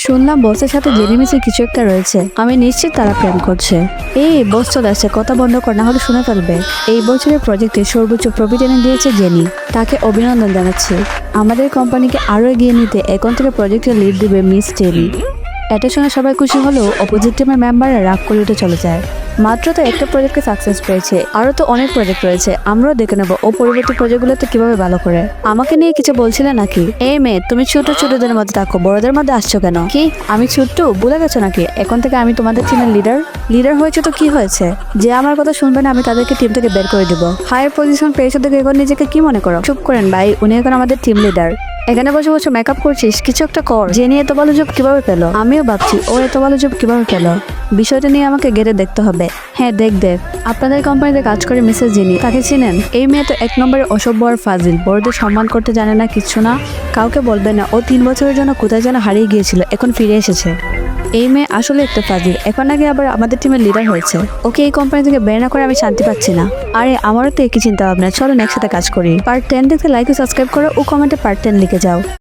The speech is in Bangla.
শুনলাম বসের সাথে জেনিমিসের কিছু একটা রয়েছে। আমি নিশ্চিত তারা প্রেম করছে। এই বস চলে আসছে, কথা বন্ধ কর, না হলে শুনে ফেলবে। এই বছরের প্রজেক্টে সর্বোচ্চ প্রফিট এনে দিয়েছে জেনি, তাকে অভিনন্দন জানাচ্ছি। আমাদের কোম্পানিকে আরো এগিয়ে নিতে এখন থেকে প্রজেক্টের লিড দিবে মিস জেনি। এটা শুনে সবাই খুশি হলেও অপোজিট টিমের মেম্বাররা রাগ করে উঠে চলে যায়। মাত্র তো একটা প্রজেক্টে সাকসেস পেয়েছে, আরো তো অনেক প্রজেক্ট রয়েছে, আমরাও দেখে নেবো ও পরবর্তী প্রজেক্টগুলোতে কিভাবে ভালো করে। আমাকে নিয়ে কিছু বলছিলে নাকি? এই মেয়ে, তুমি ছোট ছোটদের মধ্যে থাকো, বড়দের মধ্যে আসছো কেন? কি আমি ছোট্ট, ভুলে গেছো নাকি? এখন থেকে আমি তোমাদের টিমের লিডার হয়েছে তো কি হয়েছে? যে আমার কথা শুনবে না আমি তাদেরকে টিম থেকে বের করে দেবো। হায়ার পজিশন পেয়েছো দেখে এখন নিজেকে কি মনে করো? চুপ করেন ভাই, উনি এখন আমাদের টিম লিডার। এখানে বসে বসে মেকআপ করছিস, কিছু একটা কর। জেনি এত ভালো জব কিভাবে পেলো? আমিও ভাবছি ও এত ভালো জব কিভাবে পেলো। বিষয়টা নিয়ে আমাকে গেড়ে দেখতে হবে। হ্যাঁ দেখ, আপনাদের কোম্পানিতে কাজ করে মিসেস জেনি, তাকে চিনেন? এই মেয়ে তো এক নম্বরে অসভ্য আর ফাজিল, বড়দের সম্মান করতে জানে না, কিচ্ছু না। কাউকে বলবে না, ও 3 বছরের জন্য কোথায় যেন হারিয়ে গিয়েছিল, এখন ফিরে এসেছে। এই মেয়ে আসলে একটা ফাজিল, এখন আগে আবার আমাদের টিমের লিডার হয়েছে। ওকে এই কোম্পানি থেকে বের না করে আমি শান্তি পাচ্ছি না। আরে আমারও তো একই চিন্তা ভাবনা, চলো একসাথে কাজ করি। পার্ট 10 দেখতে লাইক ও সাবস্ক্রাইব করো ও কমেন্টে পার্ট 10 লিখে যাও।